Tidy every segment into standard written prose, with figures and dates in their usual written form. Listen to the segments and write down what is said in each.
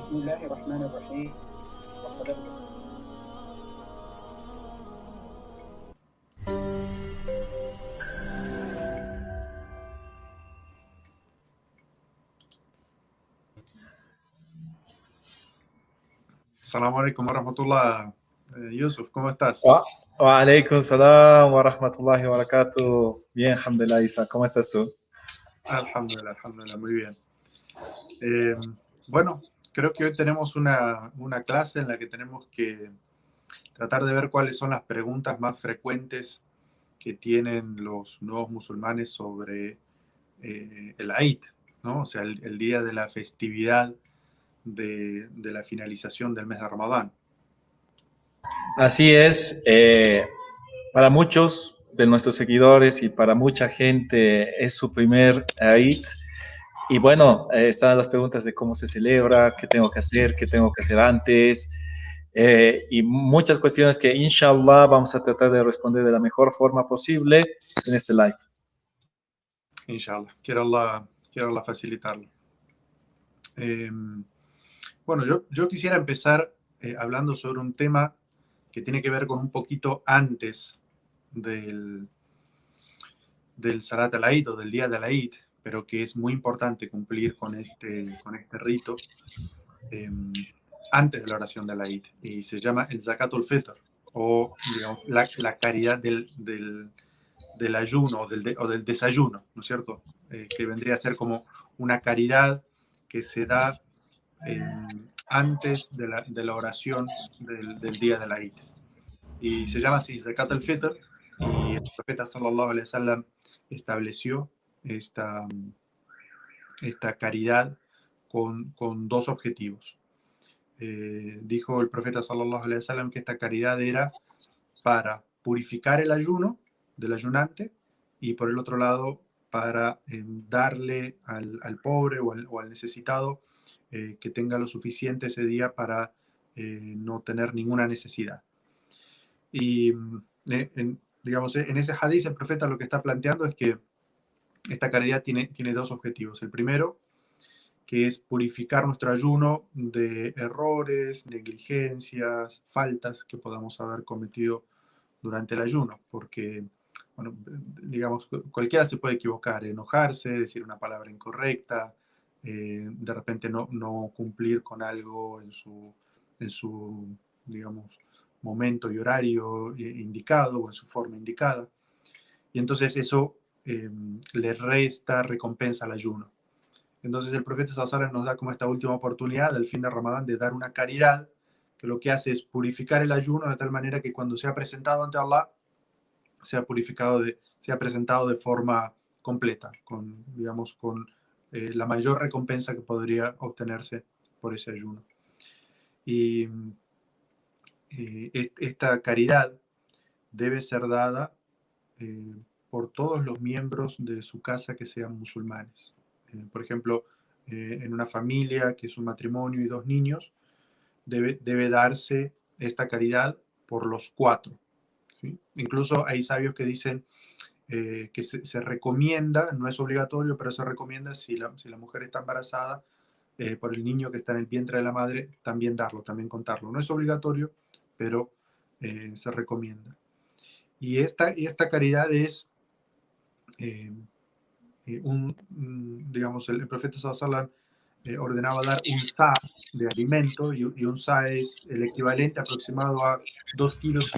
بسم الله الرحمن الرحيم والصلاة والسلام. Assalamu alaikum warahmatullah. Yusuf, ¿cómo estás? Wa wa alaikum salam wa rahmatullahi wa barakatuh. Bien, alhamdulillah, Isa. ¿Cómo estás tú? Alhamdulillah, alhamdulillah, muy bien. Bueno, creo que hoy tenemos una clase en la que tenemos que tratar de ver cuáles son las preguntas más frecuentes que tienen los nuevos musulmanes sobre el Eid, ¿no? O sea, el día de la festividad de la finalización del mes de Ramadán. Así es, para muchos de nuestros seguidores y para mucha gente es su primer Eid. Y bueno, están las preguntas de cómo se celebra, qué tengo que hacer antes, y muchas cuestiones que inshallah vamos a tratar de responder de la mejor forma posible en este live. Inshallah, quiero Allah facilitarlo. Bueno, yo quisiera empezar hablando sobre un tema que tiene que ver con un poquito antes del Salat al-Eid o del día del Eid, pero que es muy importante cumplir con este rito antes de la oración del Eid, y se llama el Zakatul Fitr, o digamos, la caridad del ayuno o del desayuno, ¿no es cierto? Que vendría a ser como una caridad que se da antes de la oración del día de la Eid. Y se llama así, Zakat al-Fitr, y el profeta sallallahu alaihi wasallam estableció esta caridad con dos objetivos. Dijo el profeta sallallahu alaihi wasallam que esta caridad era para purificar el ayuno del ayunante, y por el otro lado para darle al pobre o al necesitado que tenga lo suficiente ese día para no tener ninguna necesidad. Y digamos, en ese hadith el profeta lo que está planteando es que esta caridad tiene dos objetivos. El primero, que es purificar nuestro ayuno de errores, negligencias, faltas que podamos haber cometido durante el ayuno, porque, bueno, digamos, cualquiera se puede equivocar, enojarse, decir una palabra incorrecta, de repente no cumplir con algo en su, digamos, momento y horario indicado o en su forma indicada. Y entonces eso le resta recompensa al ayuno. Entonces el profeta sallallahu alaihi wasallam nos da como esta última oportunidad del fin de Ramadán de dar una caridad que lo que hace es purificar el ayuno de tal manera que cuando sea presentado ante Allah sea presentado de forma completa, digamos, con la mayor recompensa que podría obtenerse por ese ayuno. Y esta caridad debe ser dada por todos los miembros de su casa que sean musulmanes. Por ejemplo, en una familia que es un matrimonio y dos niños, debe darse esta caridad por los cuatro, ¿sí? Incluso hay sabios que dicen que se recomienda, no es obligatorio, pero se recomienda si la mujer está embarazada, por el niño que está en el vientre de la madre, también contarlo. No es obligatorio, pero se recomienda. Y esta caridad es digamos, el profeta sallallahu alaihi wasallam ordenaba dar un sa de alimento, y un sa es el equivalente aproximado a 2,5 kilos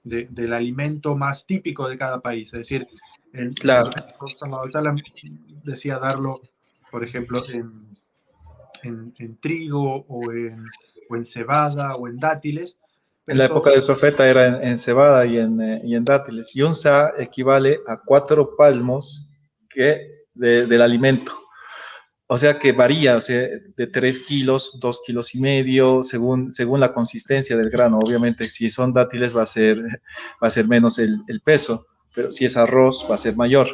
del alimento más típico de cada país. Es decir, el Claro. profeta sallallahu alaihi wasallam decía darlo, por ejemplo, en trigo o en cebada o en dátiles. En la época del profeta era en cebada y en dátiles. Y un sa equivale a 4 palmos del alimento. O sea que varía, o sea, de 3 kilos, 2,5 kilos, según la consistencia del grano. Obviamente, si son dátiles va a ser menos el peso, pero si es arroz va a ser mayor.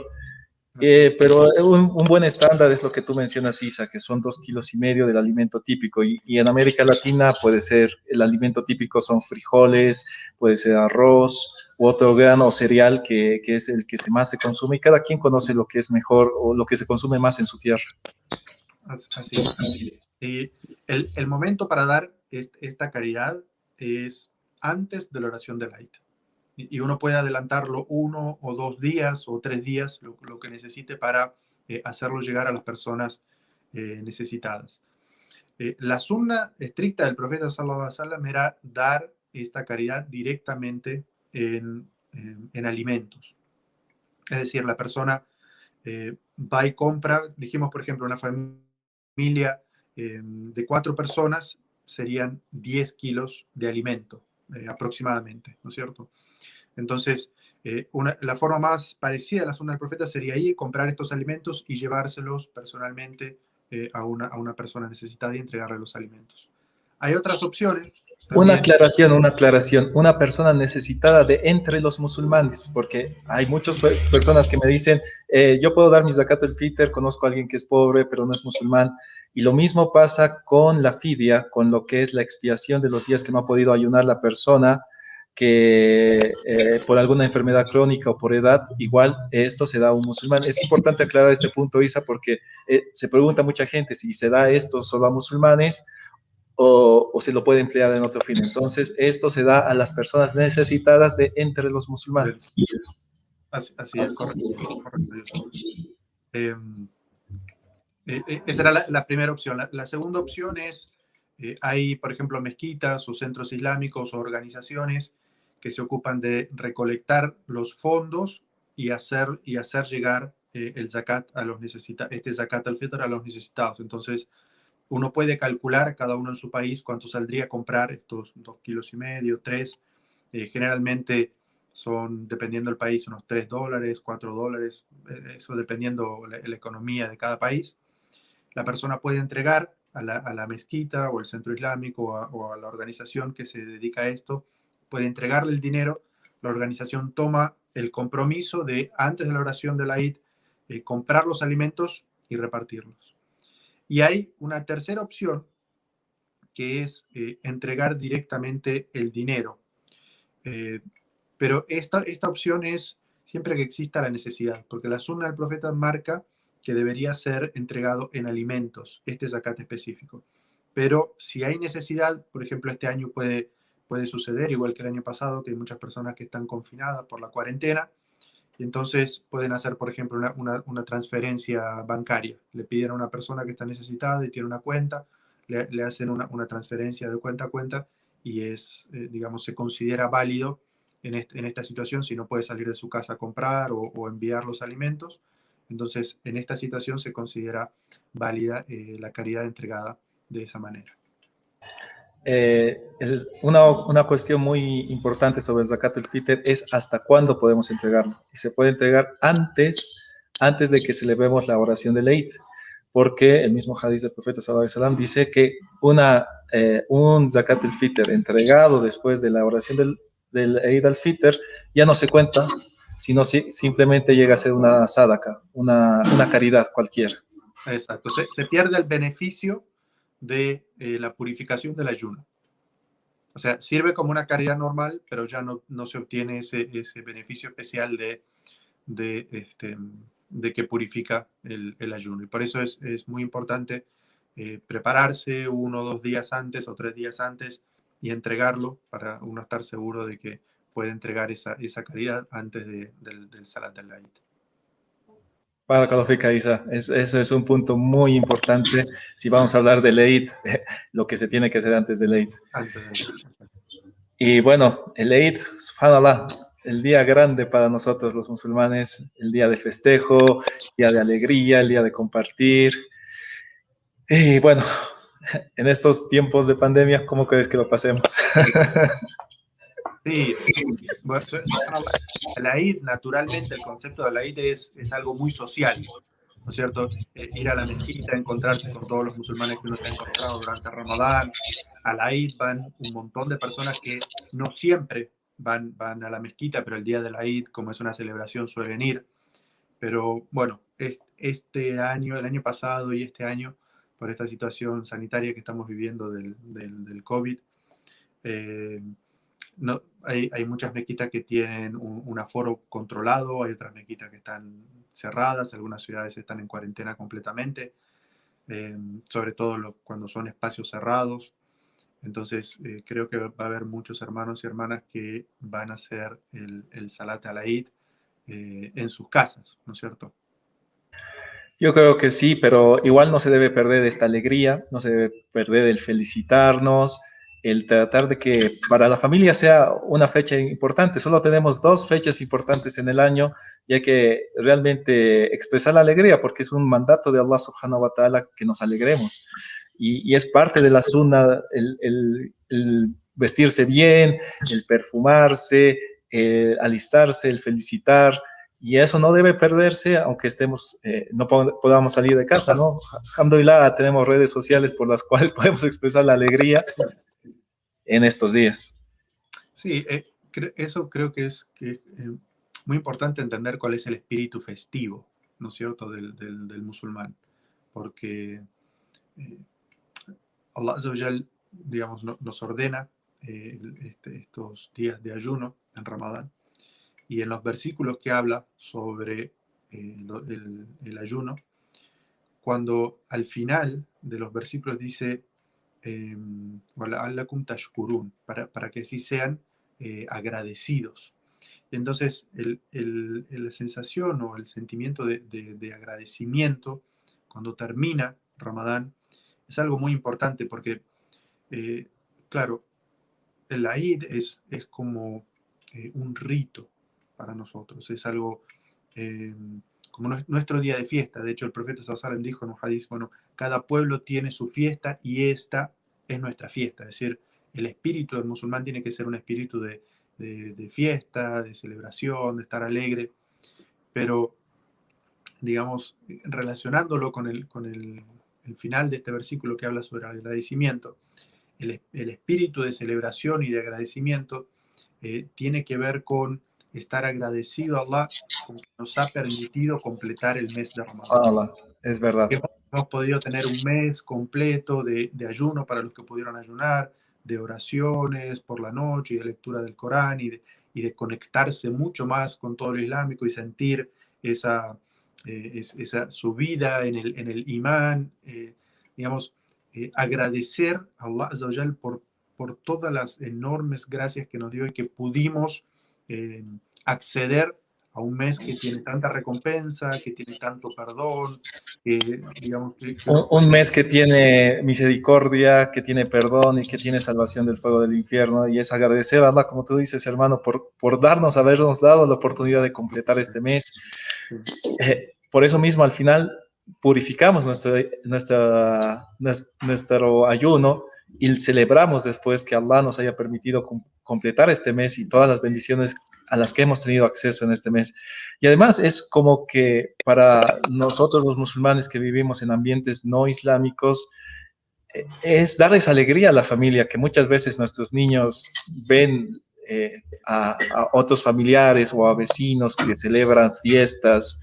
Pero un buen estándar es lo que tú mencionas, Isa, que son 2,5 kilos del alimento típico. Y en América Latina puede ser, el alimento típico son frijoles, puede ser arroz u otro grano o cereal que es el que más se consume. Y cada quien conoce lo que es mejor o lo que se consume más en su tierra. Así es. Y el momento para dar esta caridad es antes de la oración del Eid. Y uno puede adelantarlo 1 o 2 días o 3 días, lo que necesite para hacerlo llegar a las personas necesitadas. La sunna estricta del profeta sallallahu alaihi wasallam era dar esta caridad directamente en alimentos. Es decir, la persona va y compra, dijimos por ejemplo, una familia de 4 personas serían 10 kilos de alimento aproximadamente, ¿no es cierto? Entonces, la forma más parecida a la sunna del profeta sería ir, comprar estos alimentos y llevárselos personalmente a una persona necesitada y entregarle los alimentos. Hay otras opciones también. Una aclaración. Una persona necesitada de entre los musulmanes, porque hay muchas personas que me dicen, yo puedo dar mi zakat al-fitr, conozco a alguien que es pobre, pero no es musulmán. Y lo mismo pasa con la fidia, con lo que es la expiación de los días que no ha podido ayunar la persona, que por alguna enfermedad crónica o por edad, igual esto se da a un musulmán. Es importante aclarar este punto, Isa, porque se pregunta mucha gente si se da esto solo a musulmanes o se lo puede emplear en otro fin. Entonces, esto se da a las personas necesitadas de entre los musulmanes. Así es, correcto. Esa era la primera opción. La segunda opción es, hay, por ejemplo, mezquitas o centros islámicos o organizaciones que se ocupan de recolectar los fondos y hacer llegar el zakat a los este zakat al-fitr a los necesitados. Entonces, uno puede calcular cada uno en su país cuánto saldría comprar estos 2,5 kilos, 3. Generalmente son, dependiendo del país, unos $3, $4. Eso dependiendo la economía de cada país. La persona puede entregar a la mezquita o el centro islámico o a la organización que se dedica a esto, puede entregarle el dinero. La organización toma el compromiso de, antes de la oración de la Eid, comprar los alimentos y repartirlos. Y hay una tercera opción, que es entregar directamente el dinero. Pero esta opción es siempre que exista la necesidad, porque la sunna del profeta marca que debería ser entregado en alimentos, este zakat específico. Pero si hay necesidad, por ejemplo, este año puede suceder, igual que el año pasado, que hay muchas personas que están confinadas por la cuarentena, y entonces pueden hacer, por ejemplo, una transferencia bancaria. Le piden a una persona que está necesitada y tiene una cuenta, le hacen una transferencia de cuenta a cuenta y digamos, se considera válido en esta situación si no puede salir de su casa a comprar o enviar los alimentos. Entonces, en esta situación se considera válida la caridad entregada de esa manera. Una cuestión muy importante sobre el zakat al-fitr es hasta cuándo podemos entregarlo. Y se puede entregar antes de que celebremos la oración del Eid, porque el mismo hadith del profeta sallallahu alaihi wasallam dice que un zakat al-fitr entregado después de la oración del Eid al-fitr ya no se cuenta, sino simplemente llega a ser una sadaka, una caridad cualquiera. Exacto, se pierde el beneficio de la purificación del ayuno. O sea, sirve como una caridad normal, pero ya no se obtiene ese beneficio especial de que purifica el ayuno. Y por eso es muy importante prepararse 1 o 2 días antes o 3 días antes y entregarlo para uno estar seguro de que puede entregar esa caridad antes del Salat del Eid. Para calificar, Isa, eso es un punto muy importante. Si vamos a hablar del Eid, lo que se tiene que hacer antes del Eid. Antes del Eid. Y bueno, el Eid, subhanallah, el día grande para nosotros los musulmanes, el día de festejo, el día de alegría, el día de compartir. Y bueno, en estos tiempos de pandemia, ¿cómo crees que lo pasemos? Sí, bueno, la Eid, naturalmente, el concepto de la Eid es algo muy social, ¿no es cierto? Ir a la mezquita, encontrarse con todos los musulmanes que uno se ha encontrado durante Ramadán. A la Eid van un montón de personas que no siempre van a la mezquita, pero el día de la Eid, como es una celebración, suelen ir. Pero bueno, este año, el año pasado y este año, por esta situación sanitaria que estamos viviendo del COVID, no, hay muchas mezquitas que tienen un aforo controlado, hay otras mezquitas que están cerradas, algunas ciudades están en cuarentena completamente. sobre todo cuando son espacios cerrados. Entonces, creo que va a haber muchos hermanos y hermanas que van a hacer el Salat al-Eid en sus casas, ¿no es cierto? Yo creo que sí, pero igual no se debe perder esta alegría, no se debe perder el felicitarnos, el tratar de que para la familia sea una fecha importante. Solo tenemos 2 fechas importantes en el año y hay que realmente expresar la alegría porque es un mandato de Allah subhanahu wa ta'ala que nos alegremos. Y es parte de la sunna el vestirse bien, el perfumarse, el alistarse, el felicitar. Y eso no debe perderse, aunque estemos, no podamos salir de casa, ¿no? Alhamdulillah, tenemos redes sociales por las cuales podemos expresar la alegría en estos días. Sí, eso creo que es muy importante entender cuál es el espíritu festivo, ¿no es cierto?, del musulmán. Porque Allah Azza wa Jal, digamos, nos ordena estos días de ayuno en Ramadán. Y en los versículos que habla sobre el ayuno, cuando al final de los versículos dice وَلَعَلَّكُمْ تَشْكُرُونَ, para que así sean agradecidos. Entonces, la sensación o el sentimiento de agradecimiento cuando termina Ramadán es algo muy importante porque, claro, el Eid es como un rito para nosotros, es algo como nuestro día de fiesta. De hecho, el profeta sallallahu alaihi wasallam dijo en un hadith, bueno, cada pueblo tiene su fiesta y esta es nuestra fiesta. Es decir, el espíritu del musulmán tiene que ser un espíritu de fiesta, de celebración, de estar alegre, pero, digamos, relacionándolo con el final de este versículo que habla sobre el agradecimiento, el espíritu de celebración y de agradecimiento tiene que ver con estar agradecido a Allah porque nos ha permitido completar el mes de Ramadán. Es verdad. Hemos podido tener un mes completo de ayuno para los que pudieron ayunar, de oraciones por la noche y de lectura del Corán y de conectarse mucho más con todo lo islámico y sentir esa subida en el imán, digamos, agradecer a Allah Azza wa Jal por todas las enormes gracias que nos dio y que pudimos acceder a un mes que tiene tanta recompensa, que tiene tanto perdón, digamos, un mes que tiene misericordia, que tiene perdón y que tiene salvación del fuego del infierno. Y es agradecer a Allah, como tú dices, hermano, por habernos dado la oportunidad de completar este mes. Por eso mismo, al final, purificamos nuestro ayuno y celebramos después que Allah nos haya permitido completar este mes y todas las bendiciones a las que hemos tenido acceso en este mes. Y además es como que para nosotros los musulmanes que vivimos en ambientes no islámicos, es darles alegría a la familia, que muchas veces nuestros niños ven a otros familiares o a vecinos que celebran fiestas,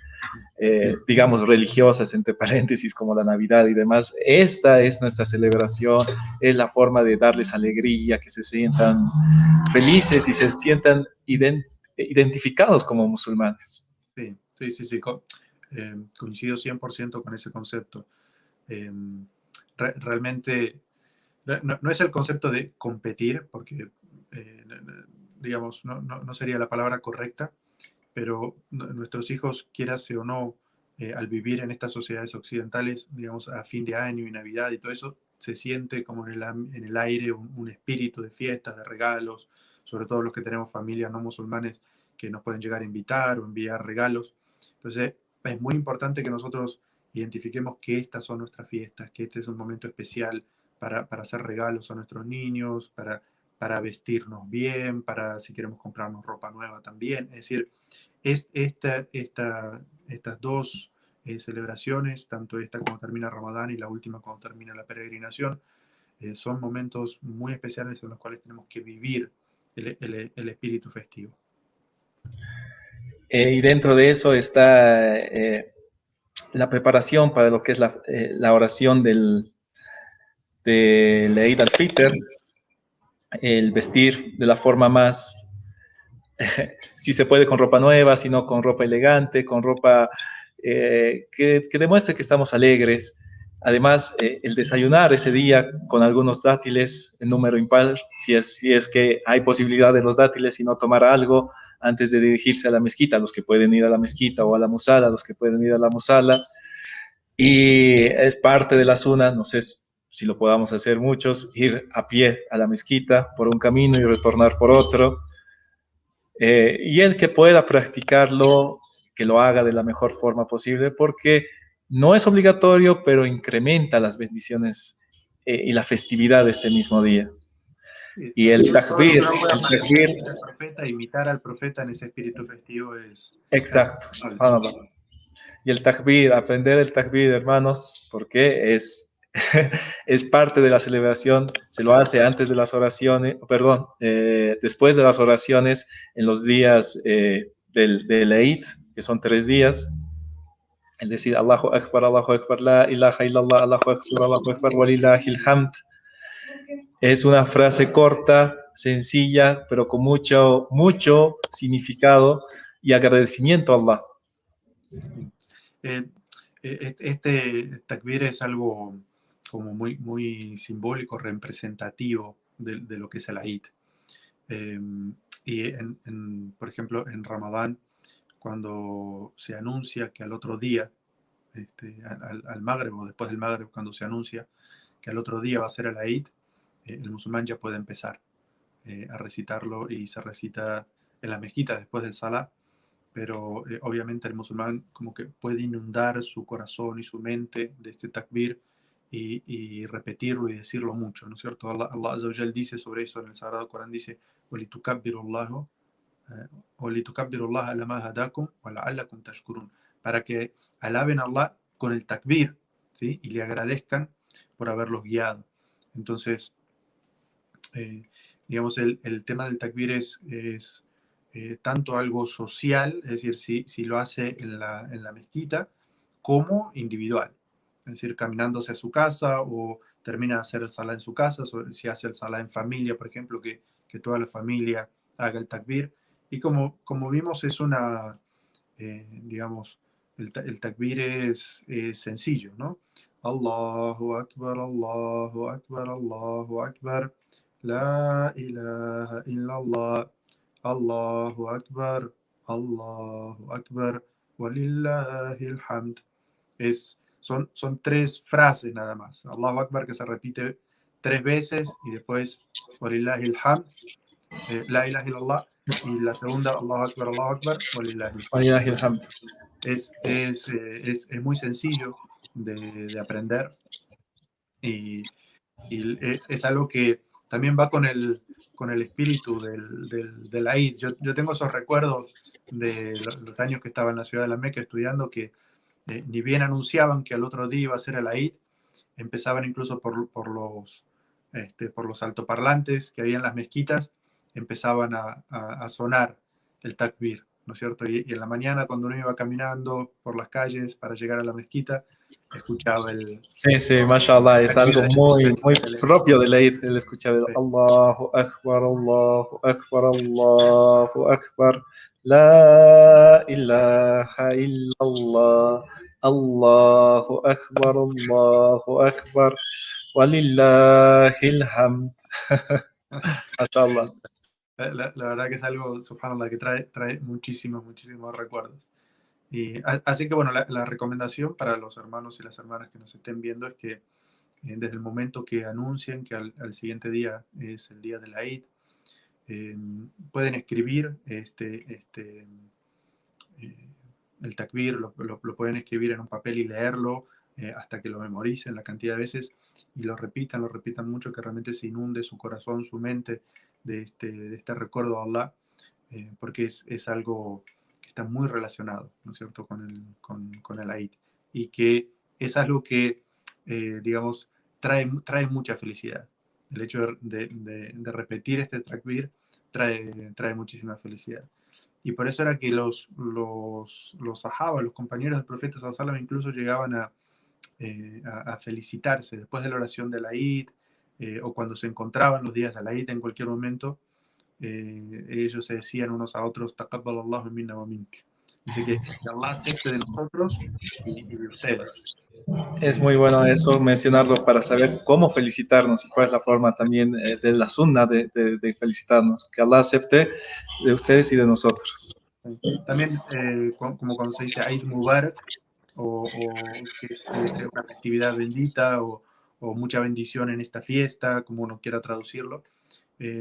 digamos, religiosas, entre paréntesis, como la Navidad y demás. Esta es nuestra celebración, es la forma de darles alegría, que se sientan felices y se sientan identificados como musulmanes. Sí. Coincido 100% con ese concepto. Realmente no es el concepto de competir, porque, digamos, no sería la palabra correcta, pero nuestros hijos, quierase o no, al vivir en estas sociedades occidentales, digamos, a fin de año y Navidad y todo eso, se siente como en el aire un espíritu de fiestas, de regalos, sobre todo los que tenemos familias no musulmanes que nos pueden llegar a invitar o enviar regalos. Entonces, es muy importante que nosotros identifiquemos que estas son nuestras fiestas, que este es un momento especial para hacer regalos a nuestros niños, para vestirnos bien, para si queremos comprarnos ropa nueva también. Es decir, estas dos celebraciones, tanto esta cuando termina Ramadán y la última cuando termina la peregrinación, son momentos muy especiales en los cuales tenemos que vivir el espíritu festivo. Y dentro de eso está la preparación para lo que es la oración del Eid al-Fitr, el vestir de la forma más, si se puede con ropa nueva, si no con ropa elegante, con ropa que demuestre que estamos alegres. Además, el desayunar ese día con algunos dátiles en número impar, si es que hay posibilidad de los dátiles y no tomar algo antes de dirigirse a la mezquita, los que pueden ir a la mezquita o a la musala, los que pueden ir a la musala. Y es parte de la suna, no sé si lo podamos hacer muchos, ir a pie a la mezquita por un camino y retornar por otro. Y el que pueda practicarlo, que lo haga de la mejor forma posible, porque no es obligatorio, pero incrementa las bendiciones y la festividad de este mismo día. Y el Todo lo que takbir, uno pueda el takbir, parecerse al profeta, imitar al profeta en ese espíritu festivo es exacto, razonable. subhanallah. Y el takbir, aprender el takbir, hermanos, porque es parte de la celebración, se lo hace antes de las oraciones, perdón, después de las oraciones en los días del Eid, que son 3 días, es decir, Allahu Akbar, la ilaha illallah, Allahu Akbar, walillahil hamd. Es una frase corta, sencilla, pero con mucho, mucho significado y agradecimiento a Allah. Eh, este takbir es algo como muy, muy simbólico, representativo de lo que es el Eid. Y por ejemplo, en Ramadán, cuando se anuncia que al otro día, al Magreb o después del Magreb, cuando se anuncia que al otro día va a ser el Eid, el musulmán ya puede empezar a recitarlo y se recita en las mezquitas después del Salah, pero obviamente el musulmán como que puede inundar su corazón y su mente de este takbir y repetirlo y decirlo mucho, ¿no es cierto? Allah Azza wa Jal dice sobre eso en el Sagrado Corán, dice para que alaben a Allah con el takbir, ¿sí? Y le agradezcan por haberlos guiado. Entonces, digamos, el tema del takbir es tanto algo social, es decir, si lo hace en la mezquita, como individual. Es decir, caminando hacia su casa o termina de hacer el salah en su casa, si hace el salah en familia, por ejemplo, que toda la familia haga el takbir. Y como vimos, es una, digamos, el takbir es sencillo, ¿no? Allahu Akbar, Allahu Akbar, Allahu Akbar, La ilaha illallah, Allahu Akbar, Allahu Akbar, walillahil hamd. Son 3 frases nada más. Allahu Akbar, que se repite 3 veces, y después walillahil hamd, La ilaha illallah, y la segunda Allahu Akbar, walillahil hamd. Walillahil hamd. Es muy sencillo de aprender y es algo que también va con el espíritu del Eid. Yo tengo esos recuerdos de los años que estaba en la ciudad de la Meca estudiando, que ni bien anunciaban que al otro día iba a ser el Eid, empezaban incluso por los altoparlantes que había en las mezquitas, empezaban a sonar el takbir, ¿no es cierto? Y en la mañana, cuando uno iba caminando por las calles para llegar a la mezquita, escuchaba Sí, sí, mashallah, es algo muy, muy del Eid. propio de Eid, el escuchar el Sí. Allahu Akbar, Allahu Akbar, Allahu Akbar, la ilaha illallah, Allahu Akbar, Allahu Akbar, walillahil hamd. Mashallah. La verdad que es algo, subhanallah, que trae muchísimos, muchísimos recuerdos. Y así que bueno, la recomendación para los hermanos y las hermanas que nos estén viendo es que desde el momento que anuncien que al siguiente día es el día de la Eid, pueden escribir el takbir, lo pueden escribir en un papel y leerlo hasta que lo memoricen la cantidad de veces y lo repitan mucho, que realmente se inunde su corazón, su mente de este recuerdo a Allah, porque es algo que está muy relacionado, ¿no es cierto?, con el Eid, y que es algo que, digamos, trae mucha felicidad. El hecho de repetir este takbir trae muchísima felicidad. Y por eso era que los sahaba, los compañeros del profeta sallallahu alaihi wasallam, incluso llegaban a felicitarse después de la oración de la Eid, o cuando se encontraban los días de la Eid en cualquier momento. Ellos se decían unos a otros, taqabbal Allahu minna wa mink. Dice que Allah acepte de nosotros y de ustedes. Es muy bueno eso, mencionarlo para saber cómo felicitarnos y cuál es la forma también de la sunna de felicitarnos. Que Allah acepte de ustedes y de nosotros. También, como cuando se dice Eid Mubarak, o que sea una festividad bendita, o mucha bendición en esta fiesta, como uno quiera traducirlo,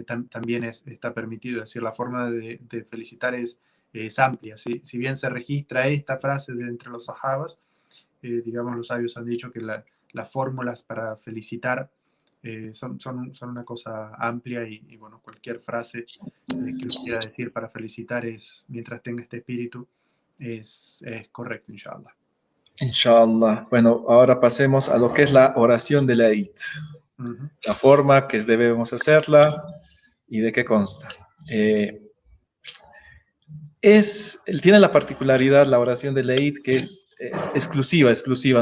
también está permitido. Es decir, la forma de felicitar es amplia. Si bien se registra esta frase de entre los sahabas, digamos, los sabios han dicho que las fórmulas para felicitar son una cosa amplia y, bueno, cualquier frase que uno quiera decir para felicitar mientras tenga este espíritu, es correcto, inshallah. Inshallah. Bueno, ahora pasemos a lo que es la oración de la Eid. Uh-huh. La forma que debemos hacerla y de qué consta. Tiene la particularidad la oración de la Eid que es exclusiva,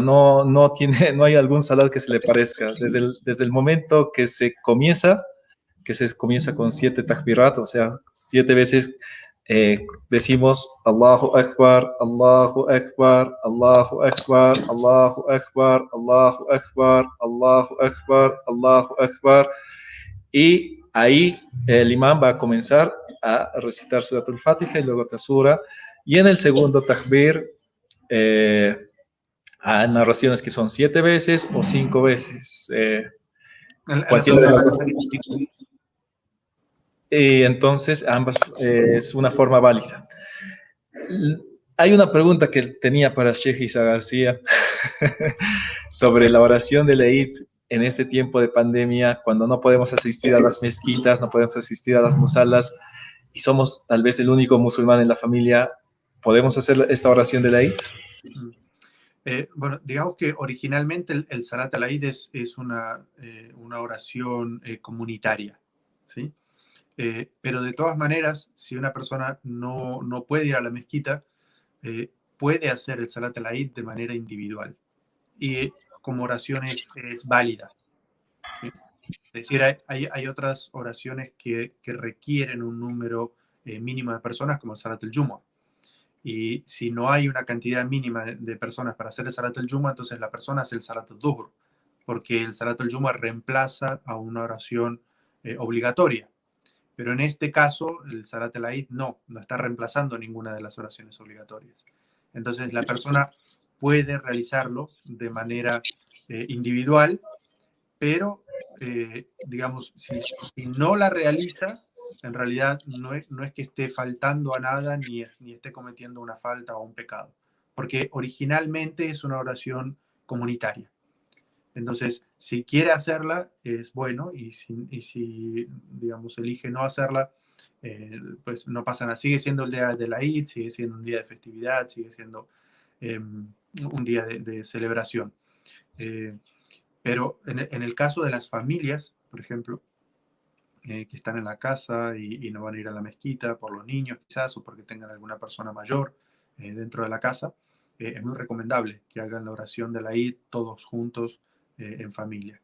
no hay algún salat que se le parezca. Desde el momento que se comienza con 7 takbirat, o sea, 7 veces decimos Allahu Akbar, Allahu Akbar, Allahu Akbar, Allahu Akbar, Allahu Akbar, Allahu Akbar, Allahu Akbar, y ahí el imán va a comenzar a recitar Suratul Fatiha y luego Tasura, y en el segundo takbir hay narraciones que son 7 veces o 5 veces. Cualquiera de las dos. Y entonces ambas es una forma válida. Hay una pregunta que tenía para Sheikh Isa García sobre la oración de la Eid en este tiempo de pandemia, cuando no podemos asistir a las mezquitas, no podemos asistir a las musalas y somos tal vez el único musulmán en la familia. ¿Podemos hacer esta oración de la Eid? Bueno, digamos que originalmente el Salat al-Eid es una oración comunitaria, ¿sí? Pero de todas maneras, si una persona no puede ir a la mezquita, puede hacer el Salat al-Eid de manera individual y como oración es válida, ¿sí? Es decir, hay otras oraciones que requieren un número mínimo de personas, como el Salat al-Jumu'ah. Y si no hay una cantidad mínima de personas para hacer el Salat al-Jumu'ah, entonces la persona hace el Salat al-Duhr, porque el Salat al-Jumu'ah reemplaza a una oración obligatoria. Pero en este caso, el Salat al-Eid no está reemplazando ninguna de las oraciones obligatorias. Entonces, la persona puede realizarlo de manera individual, pero, digamos, si no la realiza, en realidad no es que esté faltando a nada ni esté cometiendo una falta o un pecado, porque originalmente es una oración comunitaria. Entonces, si quiere hacerla, es bueno, y si digamos, elige no hacerla, pues no pasa nada. Sigue siendo el día de la Eid, sigue siendo un día de festividad, sigue siendo un día de celebración. Pero en el caso de las familias, por ejemplo, que están en la casa y no van a ir a la mezquita por los niños quizás, o porque tengan alguna persona mayor dentro de la casa, es muy recomendable que hagan la oración de la Eid todos juntos, en familia.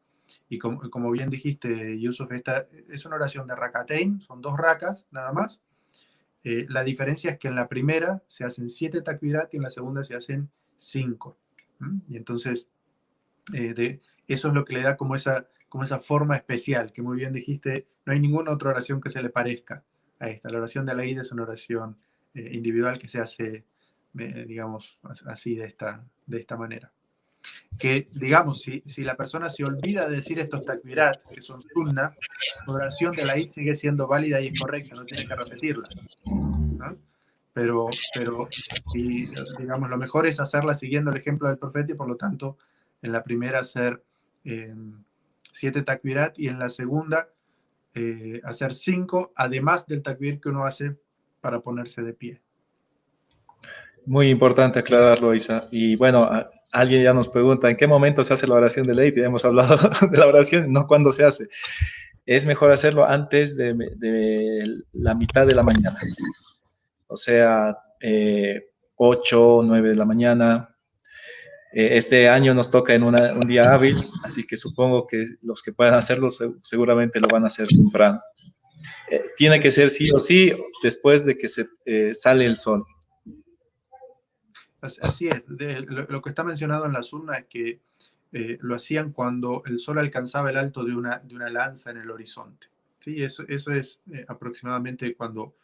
Y como bien dijiste, Yusuf, esta es una oración de rakatein, son 2 rakas nada más. La diferencia es que en la primera se hacen 7 takbirat y en la segunda se hacen 5. Y entonces, eso es lo que le da como esa forma especial, que muy bien dijiste, no hay ninguna otra oración que se le parezca a esta. La oración de la Eid es una oración individual que se hace, digamos, así, de esta manera. Que, digamos, si la persona se olvida de decir estos takbirat, que son sunna, la oración de la Eid sigue siendo válida y es correcta, no tiene que repetirla, ¿no? Pero si, digamos, lo mejor es hacerla siguiendo el ejemplo del profeta y por lo tanto en la primera hacer 7 takbirat y en la segunda hacer 5, además del takbir que uno hace para ponerse de pie. Muy importante aclararlo, Isa. Y bueno, alguien ya nos pregunta, ¿en qué momento se hace la oración de ley? Ya hemos hablado de la oración, no cuándo se hace. Es mejor hacerlo antes de la mitad de la mañana. O sea, 8, 9 de la mañana. Este año nos toca en un día hábil, así que supongo que los que puedan hacerlo seguramente lo van a hacer temprano. Tiene que ser sí o sí después de que se sale el sol. Así es. Lo que está mencionado en la sunna es que lo hacían cuando el sol alcanzaba el alto de una lanza en el horizonte. ¿Sí? Eso es aproximadamente cuando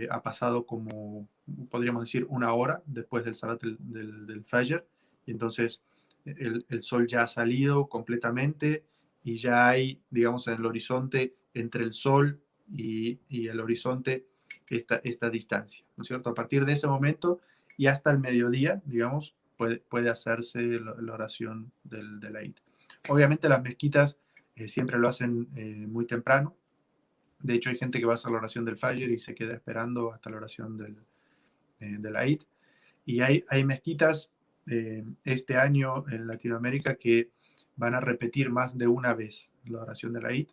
ha pasado como, podríamos decir, una hora después del salat del Fajr. Y entonces el sol ya ha salido completamente y ya hay, digamos, en el horizonte, entre el sol y el horizonte, esta distancia, ¿no es cierto? A partir de ese momento y hasta el mediodía, digamos, puede hacerse la oración del Eid. Obviamente las mezquitas siempre lo hacen muy temprano. De hecho, hay gente que va a hacer la oración del Fajr y se queda esperando hasta la oración del Eid. Y hay mezquitas este año en Latinoamérica que van a repetir más de una vez la oración del Eid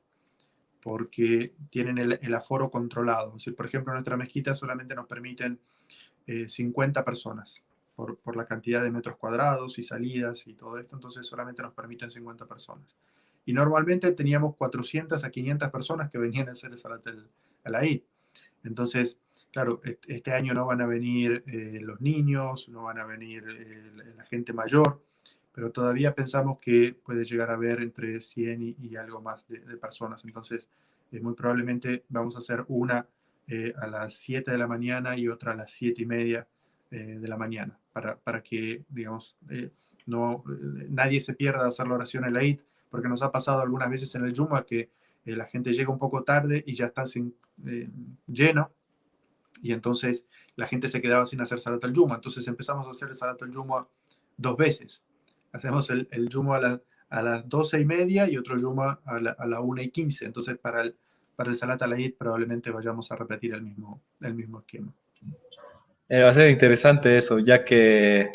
porque tienen el aforo controlado. O sea, por ejemplo, en nuestra mezquita solamente nos permiten 50 personas por la cantidad de metros cuadrados y salidas y todo esto, entonces solamente nos permiten 50 personas. Y normalmente teníamos 400 a 500 personas que venían a hacer el Salat al-Eid. Entonces, claro, este año no van a venir los niños, no van a venir la gente mayor, pero todavía pensamos que puede llegar a haber entre 100 y algo más de personas. Entonces, muy probablemente vamos a hacer una a las 7 de la mañana y otra a las 7:30 de la mañana, para que, digamos, nadie se pierda de hacer la oración al Eid, porque nos ha pasado algunas veces en el Jumu'ah que la gente llega un poco tarde y ya está lleno, y entonces la gente se quedaba sin hacer Salat al-Jumu'ah. Entonces empezamos a hacer el Salat al-Jumu'ah 2 veces. Hacemos el Jumu'ah a las 12:30 y otro Jumu'ah a la 1:15. Entonces para el Salat al-Eid probablemente vayamos a repetir el mismo esquema. Va a ser interesante eso, ya que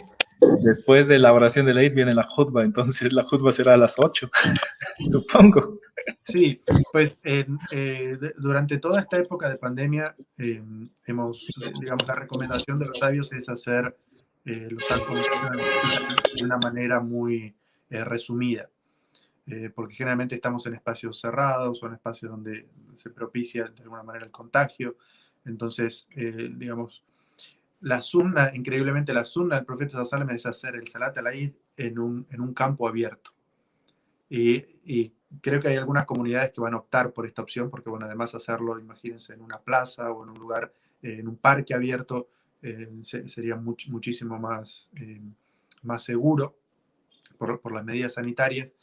después de la oración de Eid viene la jutba, entonces la jutba será a las 8, supongo. Sí, pues durante toda esta época de pandemia digamos, la recomendación de los sabios es hacer los actos de una manera muy resumida, porque generalmente estamos en espacios cerrados o en espacios donde se propicia de alguna manera el contagio. Entonces, digamos, increíblemente la sunna del profeta sallallahu alaihi wasallam es hacer el Salat al-Eid en un campo abierto. Y creo que hay algunas comunidades que van a optar por esta opción, porque, bueno, además hacerlo, imagínense, en una plaza o en un lugar, en un parque abierto, sería muchísimo más seguro por las medidas sanitarias.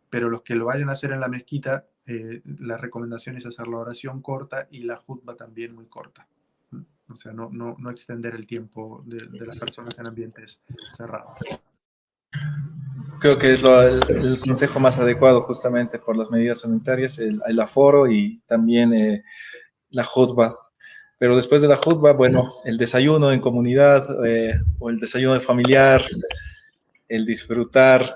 Pero los que lo vayan a hacer en la mezquita, la recomendación es hacer la oración corta y la jutba también muy corta. O sea, no extender el tiempo de las personas en ambientes cerrados. Creo que es el consejo más adecuado justamente por las medidas sanitarias, el aforo y también la jutba. Pero después de la jutba, bueno, el desayuno en comunidad o el desayuno familiar, el disfrutar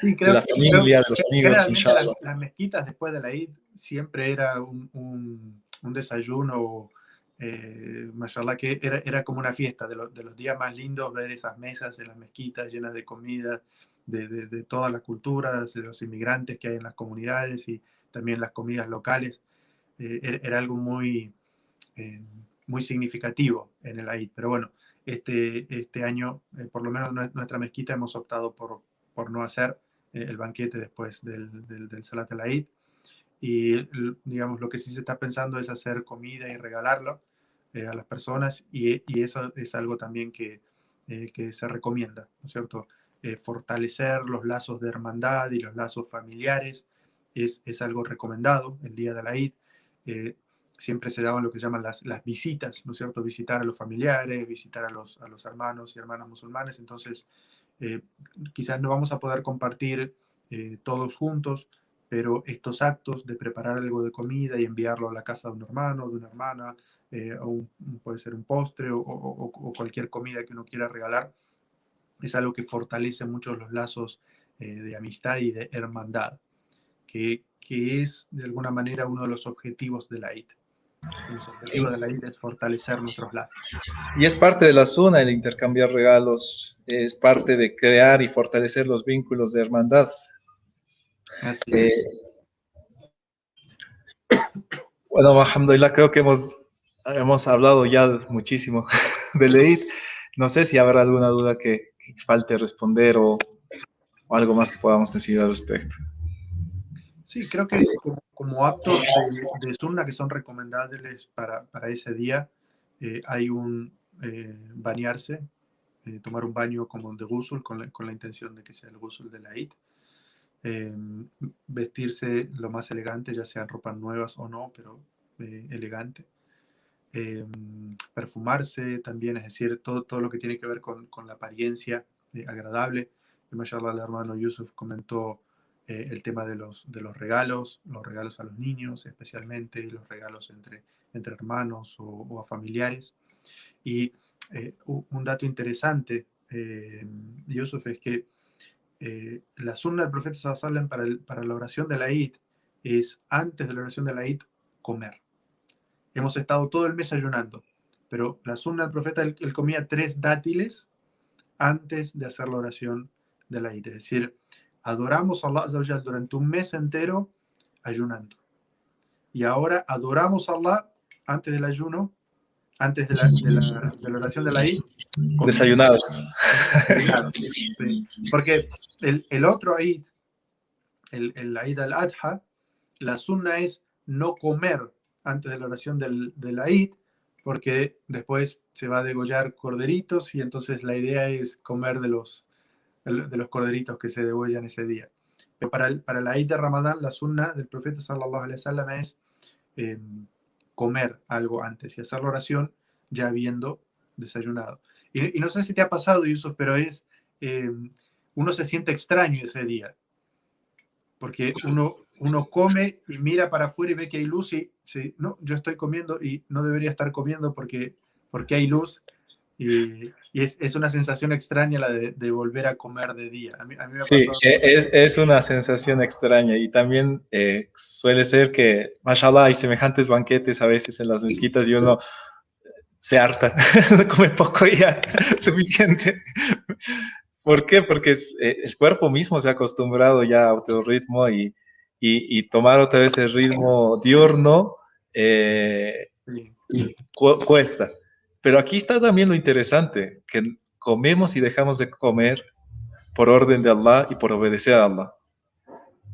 Sí, de la familia, de los amigos, generalmente inshallah. las mezquitas después de la Eid siempre era un desayuno, mashallah, que era como una fiesta de los días más lindos, ver esas mesas en las mezquitas llenas de comida, de todas las culturas, de los inmigrantes que hay en las comunidades y también las comidas locales. Era algo eh, muy significativo en el Eid. Pero bueno, este año, por lo menos nuestra mezquita, hemos optado por no hacer el banquete después del Salat al-Eid. Y, digamos, lo que sí se está pensando es hacer comida y regalarlo a las personas, y eso es algo también que se recomienda, ¿no es cierto? Fortalecer los lazos de hermandad y los lazos familiares es algo recomendado el día de la Eid. Siempre se daban lo que se llaman las visitas, ¿no es cierto? Visitar a los familiares, visitar a los hermanos y hermanas musulmanes. Entonces, quizás no vamos a poder compartir todos juntos, pero estos actos de preparar algo de comida y enviarlo a la casa de un hermano, de una hermana, puede ser un postre o cualquier comida que uno quiera regalar, es algo que fortalece mucho los lazos de amistad y de hermandad, que es de alguna manera uno de los objetivos de la Eid. Los objetivos de la Eid es fortalecer nuestros lazos. Y es parte de la zona el intercambiar regalos, es parte de crear y fortalecer los vínculos de hermandad. Así Eh, es. bueno, alhamdulillah, creo que hemos hemos hablado ya muchísimo del Eid. No sé si habrá alguna duda que falte responder o algo más que podamos decir al respecto. Sí, creo que como actos de sunna que son recomendables para ese día, hay un bañarse, tomar un baño como de ghusl con la intención de que sea el ghusl de la Eid. Eh, Vestirse lo más elegante, ya sean ropas nuevas o no, pero elegante. Eh, Perfumarse también, es decir, todo lo que tiene que ver con la apariencia agradable. Mashallah, el hermano Yusuf comentó el tema de los regalos a los niños especialmente, los regalos entre hermanos o a familiares. Y un dato interesante, Yusuf, es que la sunna del profeta sallallahu alaihi wasallam para la oración de la Eid es, antes de la oración de la Eid, comer. Hemos estado todo el mes ayunando, pero la sunna del profeta, él comía 3 dátiles antes de hacer la oración de la Eid. Es decir, adoramos a Allah Azza wa Jal durante un mes entero ayunando. Y ahora adoramos a Allah antes del ayuno, antes de la oración de la Eid, comiendo. Desayunados. Sí. Porque el otro Eid, el Eid al-Adha, la sunna es no comer antes de la oración de la Eid, porque después se va a degollar corderitos y entonces la idea es comer de los corderitos que se degollan ese día. Pero para la Eid de Ramadán, la sunna del profeta sallallahu alaihi wasallam es eh, comer algo antes y hacer la oración ya habiendo desayunado. Y no sé si te ha pasado, Yusuf, pero eh, uno se siente extraño ese día, porque uno come y mira para afuera y ve que hay luz y sí, no, yo estoy comiendo y no debería estar comiendo porque hay luz. Y es una sensación extraña la de volver a comer de día. A mí me ha Sí, pasado. es una sensación extraña y también suele ser que, mashallah, hay semejantes banquetes a veces en las mezquitas y uno se harta, come poco y ya, suficiente. ¿Por qué? Porque el cuerpo mismo se ha acostumbrado ya a otro ritmo y tomar otra vez el ritmo diurno eh, Sí, cuesta. Pero aquí está también lo interesante, que comemos y dejamos de comer por orden de Allah y por obedecer a Allah.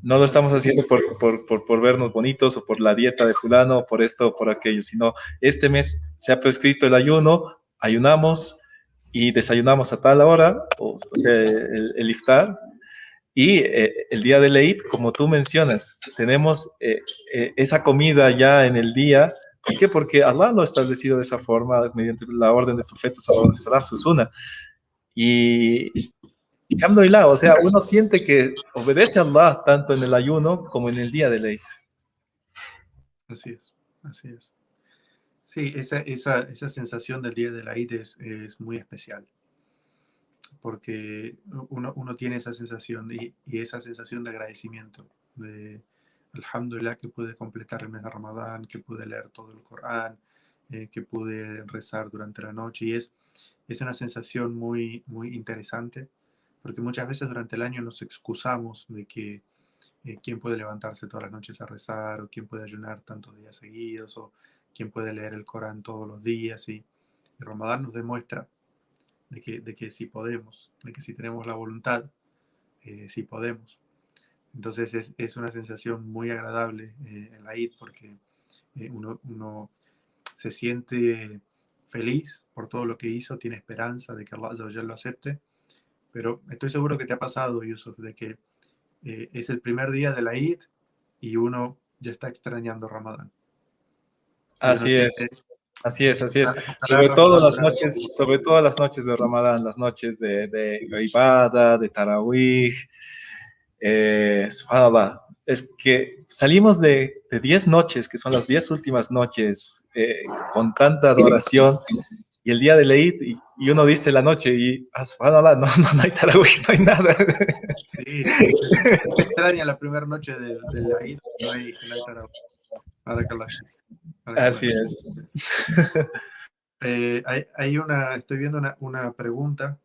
No lo estamos haciendo por vernos bonitos o por la dieta de fulano, o por esto o por aquello, sino este mes se ha prescrito el ayuno, ayunamos y desayunamos a tal hora, o sea, el iftar, y el día del Eid, como tú mencionas, tenemos esa comida ya en el día. ¿Por qué? Porque Allah lo ha establecido de esa forma, mediante la orden de profeta, sallallahu alaihi wasallam, Fusuna. Y alhamdulillah, o sea, uno siente que obedece a Allah tanto en el ayuno como en el día de Eid. así es, así es. Sí, esa sensación del día de la Eid es muy especial, porque uno tiene esa sensación y esa sensación de agradecimiento, de alhamdulillah que pude completar el mes de Ramadán, que pude leer todo el Corán, que pude rezar durante la noche, y es una sensación muy, muy interesante, porque muchas veces durante el año nos excusamos de que quién puede levantarse todas las noches a rezar, o quién puede ayunar tantos días seguidos, o quién puede leer el Corán todos los días, y Ramadán nos demuestra de que sí podemos, de que si tenemos la voluntad, sí podemos. Entonces es una sensación muy agradable en la Eid, porque uno se siente feliz por todo lo que hizo, tiene esperanza de que Allah Azza wa Jalla lo acepte, pero estoy seguro que te ha pasado, Yusuf, de que es el primer día de la Eid y uno ya está extrañando Ramadán. Y uno Así siente, es, así es, así es. ojalá Ramadán fuera algo. Sobre todo las noches de Ramadán, las noches de Ibada, de Tarawih, subhanallah, es que salimos de 10 noches, que son las 10 últimas noches, con tanta adoración, y el día de Eid, y uno dice la noche, y subhanallah, no hay tarawih, no hay nada. Sí, se extraña la primera noche de la Eid, no hay tarawih. Barakallah, barakallah. Así es. Estoy viendo una pregunta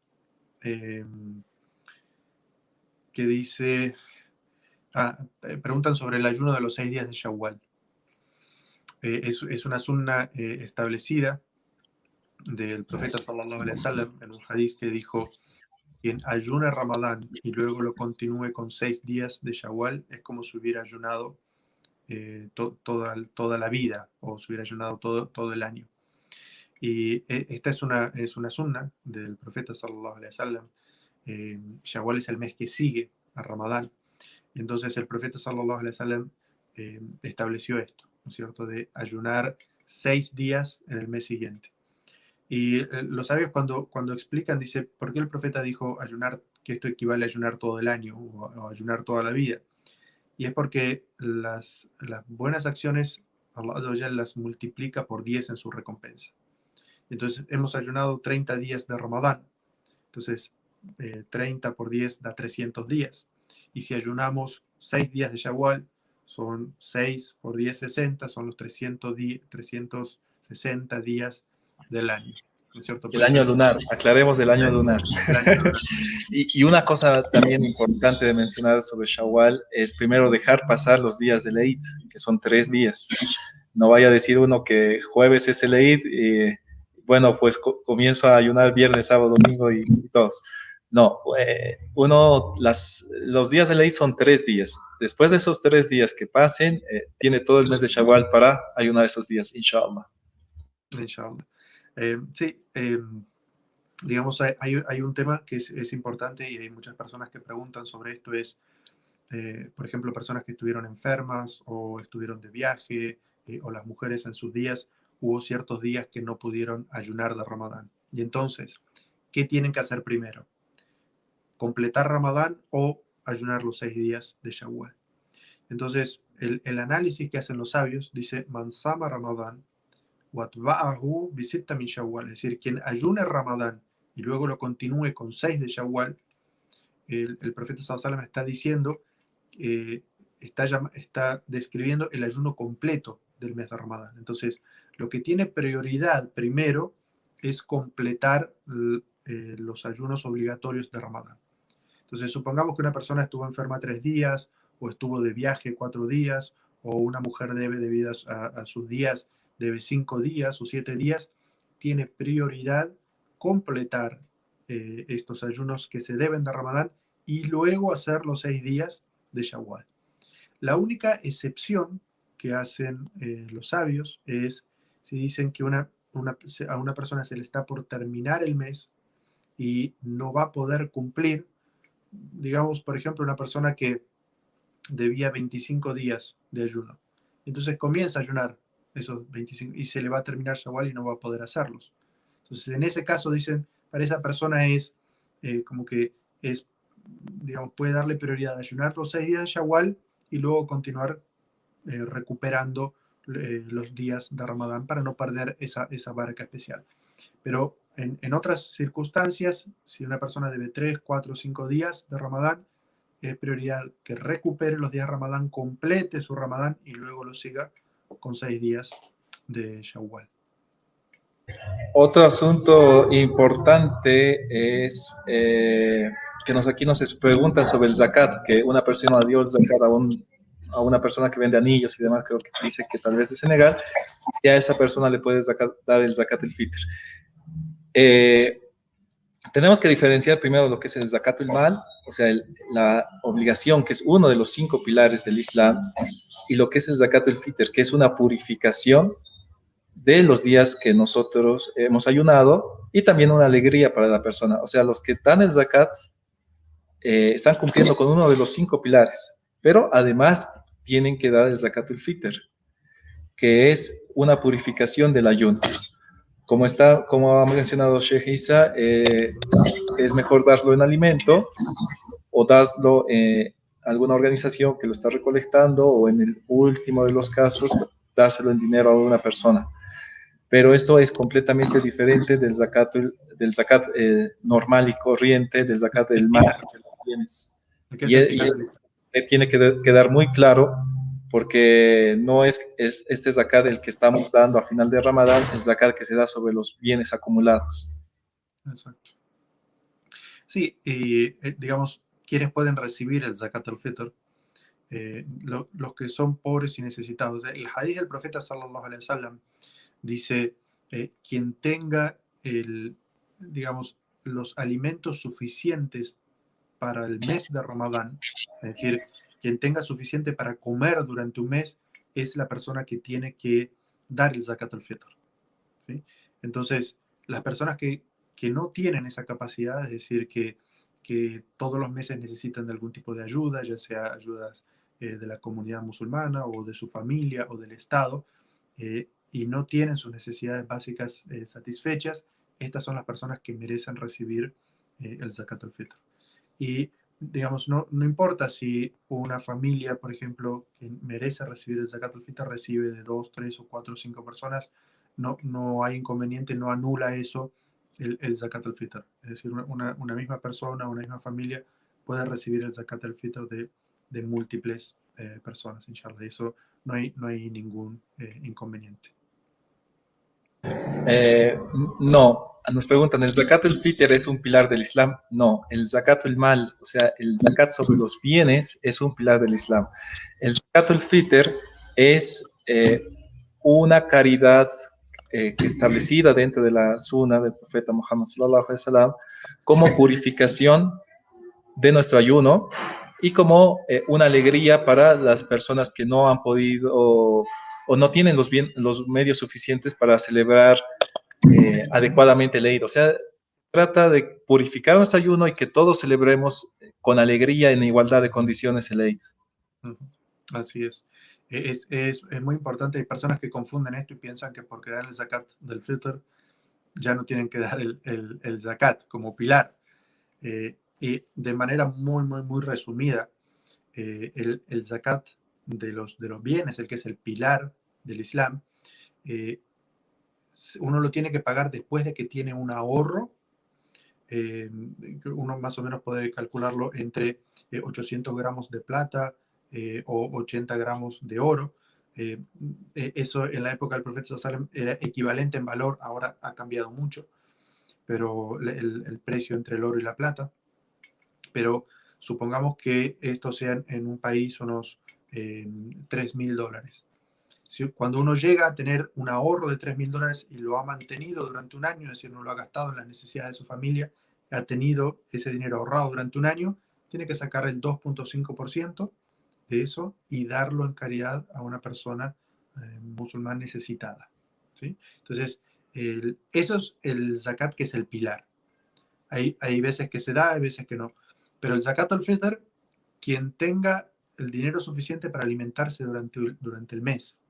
eh, que dice, preguntan sobre el ayuno de los 6 días de Shawwal. es una sunna establecida del profeta sallallahu alaihi wasallam en un hadith que dijo: quien ayuna Ramadán y luego lo continúe con 6 días de Shawwal es como si hubiera ayunado toda la vida, o si hubiera ayunado todo el año. Y esta es una sunna del profeta sallallahu alaihi wasallam. Shawwal es el mes que sigue a Ramadán. Y entonces el profeta sallallahu alaihi wasallam estableció esto, ¿no es cierto?, de ayunar 6 días en el mes siguiente. Y los sabios cuando explican, dice, ¿por qué el profeta dijo ayunar, que esto equivale a ayunar todo el año o ayunar toda la vida? Y es porque las buenas acciones Allah Azza wa Jalla las multiplica por 10 en su recompensa. Entonces hemos ayunado 30 días de Ramadán. Entonces 30 por 10 da 300 días. Y si ayunamos 6 días de Shawwal, son 6 por 10, 60, son los 360 días del año, ¿no es cierto? El año lunar, aclaremos el año lunar. El año lunar. Y una cosa también importante de mencionar sobre Shawwal es primero dejar pasar los días del Eid, que son 3 días. No vaya a decir uno que jueves es el Eid y bueno, pues comienzo a ayunar viernes, sábado, domingo y todos. No, los días del Eid son 3 días. Después de esos 3 días que pasen, tiene todo el mes de Shawwal para ayunar esos días, inshallah. Inshallah. Sí, digamos, hay un tema que es importante y hay muchas personas que preguntan sobre esto, es, por ejemplo, personas que estuvieron enfermas o estuvieron de viaje, o las mujeres en sus días, hubo ciertos días que no pudieron ayunar de Ramadán. Y entonces, ¿qué tienen que hacer primero? ¿Completar Ramadán o ayunar los 6 días de Shawwal? Entonces, el análisis que hacen los sabios dice, Man sama Ramadán watba'ahu bisitta min Shawwal, es decir, quien ayune Ramadán y luego lo continúe con 6 de Shawwal, el profeta sallallahu alaihi wasallam está diciendo, está describiendo el ayuno completo del mes de Ramadán. Entonces, lo que tiene prioridad primero es completar los ayunos obligatorios de Ramadán. Entonces, supongamos que una persona estuvo enferma 3 días, o estuvo de viaje 4 días, o una mujer debe, debido a sus días, debe 5 días o 7 días, tiene prioridad completar estos ayunos que se deben de Ramadán y luego hacer los 6 días de Shawwal. La única excepción que hacen los sabios es si dicen que a una persona se le está por terminar el mes y no va a poder cumplir, digamos, por ejemplo, una persona que debía 25 días de ayuno. Entonces comienza a ayunar esos 25 y se le va a terminar Shawwal y no va a poder hacerlos. Entonces, en ese caso dicen, para esa persona es como que es, digamos, puede darle prioridad a ayunar los 6 días de Shawwal y luego continuar recuperando los días de Ramadán para no perder esa barca especial. Pero en otras circunstancias, si una persona debe 3, 4, 5 días de Ramadán, es prioridad que recupere los días de Ramadán, complete su Ramadán y luego lo siga con 6 días de Shawwal. Otro asunto importante es que aquí nos preguntan sobre el zakat, que una persona dio el zakat a una persona que vende anillos y demás, creo que dice que tal vez de Senegal, si a esa persona le puedes dar el zakat el fitr. Tenemos que diferenciar primero lo que es el zakatul mal, o sea, la obligación, que es uno de los 5 pilares del Islam, y lo que es el zakatul fitr, que es una purificación de los días que nosotros hemos ayunado y también una alegría para la persona. O sea, los que dan el zakat están cumpliendo con uno de los 5 pilares, pero además tienen que dar el zakatul fitr, que es una purificación del ayuno. Como ha mencionado Sheikh Isa, es mejor darlo en alimento o darlo a alguna organización que lo está recolectando, o en el último de los casos, dárselo en dinero a una persona. Pero esto es completamente diferente del zakat normal y corriente, del zakat del mal de los bienes. Y tiene que quedar muy claro, porque no es este zakat el que estamos dando a final de Ramadán, el zakat que se da sobre los bienes acumulados. Exacto. Sí, y digamos, ¿quiénes pueden recibir el zakat al-fitr? los que son pobres y necesitados. El hadith del profeta sallallahu alaihi wasallam dice, quien tenga digamos, los alimentos suficientes para el mes de Ramadán, es decir, quien tenga suficiente para comer durante un mes, es la persona que tiene que dar el zakat al-fitr, ¿sí? Entonces, las personas que no tienen esa capacidad, es decir, que todos los meses necesitan de algún tipo de ayuda, ya sea ayudas de la comunidad musulmana o de su familia o del Estado, y no tienen sus necesidades básicas satisfechas, estas son las personas que merecen recibir el zakat al-fitr. Y, digamos, no importa si una familia, por ejemplo, que merece recibir el zakat al-fitr recibe de 2, 3 o 4 o 5 personas, no hay inconveniente, no anula eso el zakat al-fitr. Es decir, una misma persona, una misma familia puede recibir el zakat al-fitr de múltiples personas, inshallah. Eso no hay ningún inconveniente. No, nos preguntan, ¿el zakat al-fitr es un pilar del Islam? No, el zakat al-mal, o sea, el zakat sobre los bienes es un pilar del Islam. El zakat al-fitr es una caridad establecida dentro de la sunna del profeta Muhammad sallallahu alaihi wasallam como purificación de nuestro ayuno y como una alegría para las personas que no han podido o no tienen los medios suficientes para celebrar adecuadamente el Eid. O sea, trata de purificar nuestro ayuno y que todos celebremos con alegría en igualdad de condiciones el Eid. Así es. Es muy importante. Hay personas que confunden esto y piensan que porque dan el zakat del fitr ya no tienen que dar el zakat como pilar. Y de manera muy resumida, el zakat de los bienes, el que es el pilar del Islam, uno lo tiene que pagar después de que tiene un ahorro. Uno más o menos puede calcularlo entre 800 gramos de plata o 80 gramos de oro. Eso en la época del profeta Sallallahu era equivalente en valor, ahora ha cambiado mucho, pero el precio entre el oro y la plata. Pero supongamos que esto sean en un país unos $3.000. Cuando uno llega a tener un ahorro de $3.000 y lo ha mantenido durante un año, es decir, no lo ha gastado en las necesidades de su familia, ha tenido ese dinero ahorrado durante un año, tiene que sacar el 2.5% de eso y darlo en caridad a una persona musulmana necesitada, ¿sí? Entonces, eso es el zakat, que es el pilar. Hay veces que se da, hay veces que no. Pero el zakat al-fitr, quien tenga el dinero suficiente para alimentarse durante el mes,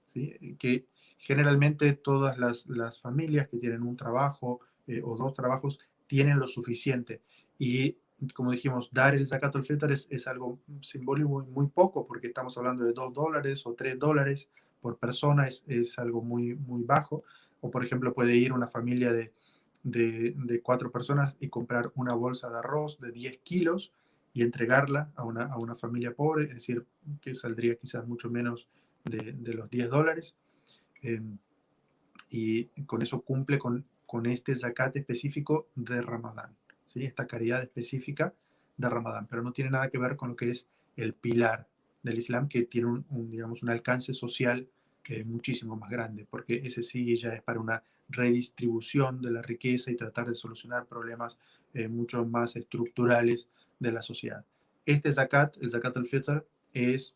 ¿sí? Que generalmente todas las familias que tienen un trabajo o dos trabajos tienen lo suficiente. Y como dijimos, dar el zakat al-fitr es algo simbólico muy poco, porque estamos hablando de $2 o $3 por persona, es algo muy bajo. O por ejemplo puede ir una familia de 4 personas y comprar una bolsa de arroz de 10 kilos y entregarla a una familia pobre, es decir, que saldría quizás mucho menos de los $10. Y con eso cumple con este zakat específico de Ramadán, ¿sí? Esta caridad específica de Ramadán, pero no tiene nada que ver con lo que es el pilar del Islam, que tiene digamos, un alcance social muchísimo más grande, porque ese sí ya es para una redistribución de la riqueza y tratar de solucionar problemas mucho más estructurales de la sociedad. Este zakat, el zakat al-fitr, es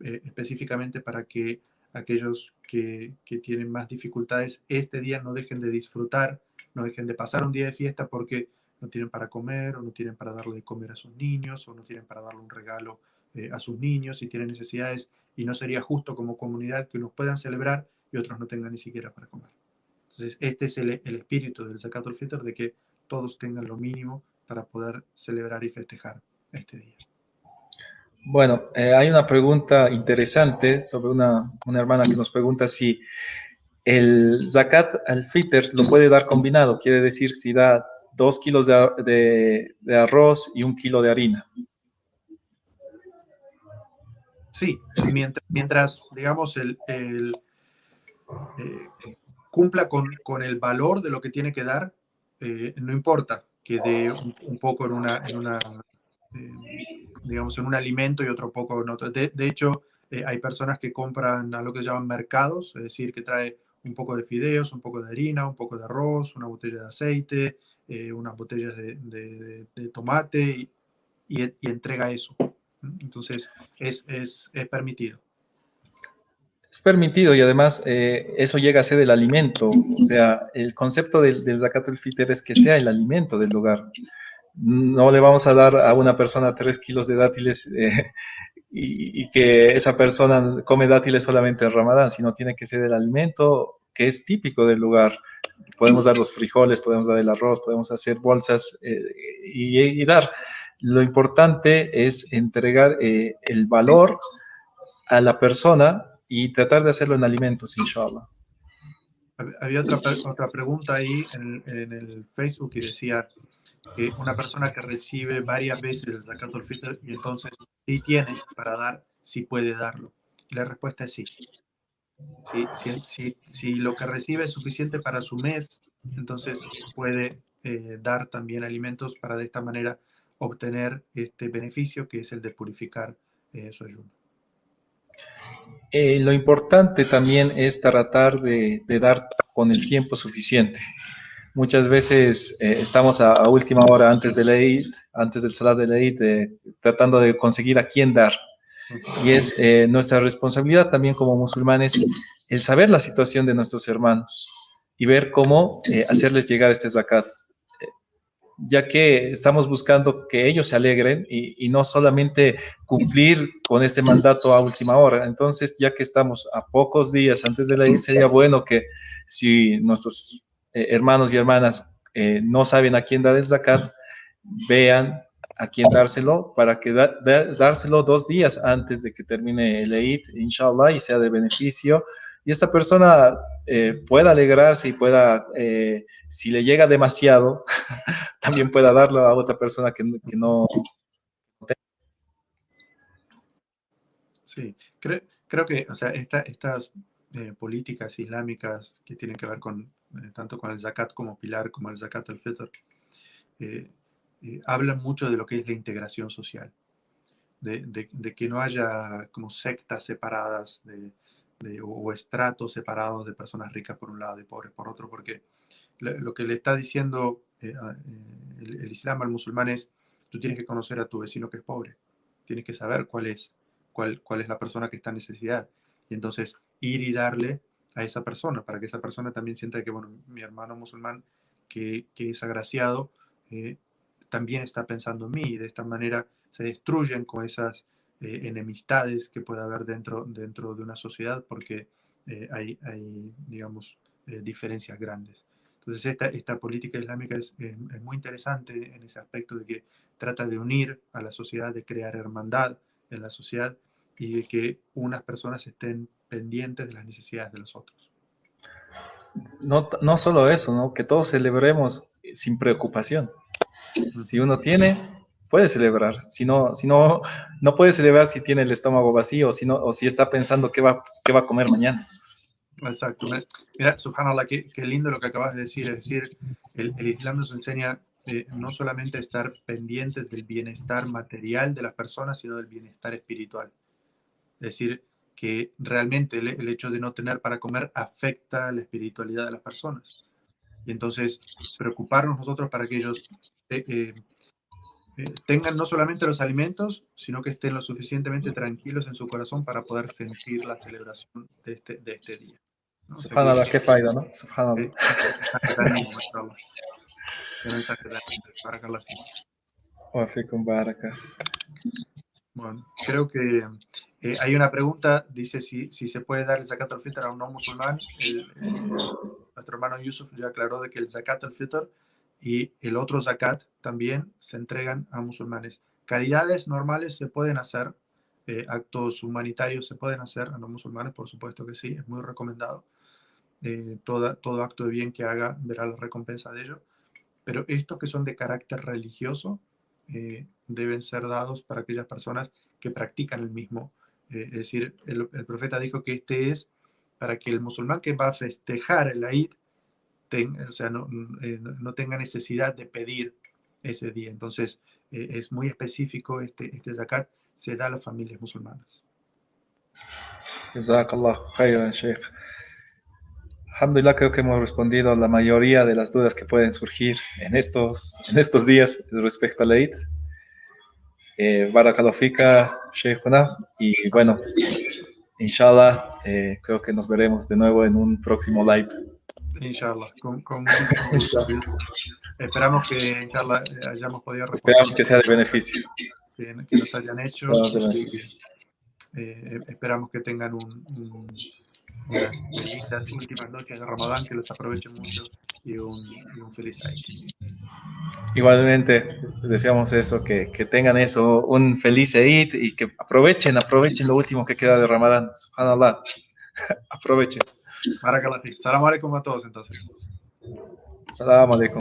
específicamente para que aquellos que tienen más dificultades este día no dejen de disfrutar, no dejen de pasar un día de fiesta porque no tienen para comer o no tienen para darle de comer a sus niños o no tienen para darle un regalo a sus niños y tienen necesidades, y no sería justo como comunidad que unos puedan celebrar y otros no tengan ni siquiera para comer. Entonces este es el espíritu del zakat al-fitr, de que todos tengan lo mínimo para poder celebrar y festejar este día. Bueno, hay una pregunta interesante sobre una hermana que nos pregunta si el zakat al-fitr lo puede dar combinado, quiere decir si da 2 kilos de arroz y 1 kilo de harina. Sí, mientras digamos, cumpla con el valor de lo que tiene que dar, no importa que dé un poco en una digamos, en un alimento y otro poco en otro. De hecho, hay personas que compran a lo que llaman mercados, es decir, que trae un poco de fideos, un poco de harina, un poco de arroz, una botella de aceite, unas botellas de tomate y entrega eso. Entonces, es permitido. Es permitido y además eso llega a ser el alimento. O sea, el concepto del Zakat al-Fitr es que sea el alimento del hogar. No le vamos a dar a una persona 3 kilos de dátiles y que esa persona come dátiles solamente en Ramadán, sino tiene que ser el alimento que es típico del lugar. Podemos dar los frijoles, podemos dar el arroz, podemos hacer bolsas y dar. Lo importante es entregar el valor a la persona y tratar de hacerlo en alimentos, inshallah. Había otra pregunta ahí en el Facebook y decía que una persona que recibe varias veces el Zakat al-Fitr y entonces sí tiene para dar, sí puede darlo. Y la respuesta es sí. Si lo que recibe es suficiente para su mes, entonces puede dar también alimentos para de esta manera obtener este beneficio que es el de purificar su ayuno. Lo importante también es tratar de dar con el tiempo suficiente. Muchas veces estamos a última hora antes del Eid, antes del Salat del Eid, tratando de conseguir a quién dar. Y es nuestra responsabilidad también como musulmanes el saber la situación de nuestros hermanos y ver cómo hacerles llegar este zakat, ya que estamos buscando que ellos se alegren y no solamente cumplir con este mandato a última hora. Entonces, ya que estamos a pocos días antes de la Eid, sería bueno que si nuestros hermanos y hermanas no saben a quién dar el zakat, vean a quién dárselo para que dárselo 2 días antes de que termine el Eid, inshallah, y sea de beneficio. Y esta persona pueda alegrarse y pueda, si le llega demasiado, también pueda darlo a otra persona que no. Sí, creo que, o sea, estas políticas islámicas que tienen que ver con tanto con el zakat como pilar, como el zakat al-fitr, hablan mucho de lo que es la integración social, de que no haya como sectas separadas o estratos separados de personas ricas por un lado y pobres por otro, porque lo que le está diciendo el Islam al musulmán es, tú tienes que conocer a tu vecino que es pobre, tienes que saber cuál es la persona que está en necesidad, y entonces ir y darle a esa persona, para que esa persona también sienta que, bueno, mi hermano musulmán que es agraciado, también está pensando en mí, y de esta manera se destruyen con esas enemistades que puede haber dentro de una sociedad, porque hay digamos, diferencias grandes. Entonces, esta política islámica es muy interesante en ese aspecto de que trata de unir a la sociedad, de crear hermandad en la sociedad y de que unas personas estén pendientes de las necesidades de los otros. No solo eso, ¿no? Que todos celebremos sin preocupación. Si uno tiene, puede celebrar. Si no, no puede celebrar si tiene el estómago vacío o si está pensando qué va a comer mañana. Exacto. Mira, subhanallah, qué lindo lo que acabas de decir. Es decir, el Islam nos enseña no solamente a estar pendientes del bienestar material de las personas, sino del bienestar espiritual. Es decir, que realmente el hecho de no tener para comer afecta la espiritualidad de las personas. Y entonces, preocuparnos nosotros para que ellos tengan no solamente los alimentos, sino que estén lo suficientemente tranquilos en su corazón para poder sentir la celebración de este día, ¿no? O sea que Subhanallah, qué faida, ¿no? Subhanallah. qué mensaje tan lindo, mashallah. Qué mensaje tan lindo. Barakallah fik. Wa fikum baraka. Bueno, creo que hay una pregunta, dice si se puede dar el zakat al-fitr a un no musulmán. Nuestro hermano Yusuf ya aclaró de que el zakat al-fitr y el otro zakat también se entregan a musulmanes. Caridades normales se pueden hacer, actos humanitarios se pueden hacer a no musulmanes, por supuesto que sí, es muy recomendado. Todo acto de bien que haga verá la recompensa de ello. Pero estos que son de carácter religioso deben ser dados para aquellas personas que practican el mismo. Es decir, el profeta dijo que este es para que el musulmán que va a festejar el Eid, o sea, no tenga necesidad de pedir ese día. Entonces, es muy específico este zakat, se da a las familias musulmanas. Jazakallah khairan, Sheikh. Alhamdulillah, creo que hemos respondido a la mayoría de las dudas que pueden surgir en estos días respecto a la Eid. Barakallahu fika, Sheikhuna. Y bueno, inshallah, creo que nos veremos de nuevo en un próximo live. Inshallah, con muchísimo gusto. Esperamos que, inshallah, hayamos podido responder. Esperamos que sea de beneficio. Que nos hayan hecho. Esperamos que tengan unas lindas últimas noches de Ramadán, que los aprovechen mucho y un feliz año. Igualmente, deseamos eso, que tengan eso, un feliz Eid y que aprovechen lo último que queda de Ramadán. Subhanallah, aprovechen. Barakallah fik. Salam alaikum a todos entonces. Salam alaikum.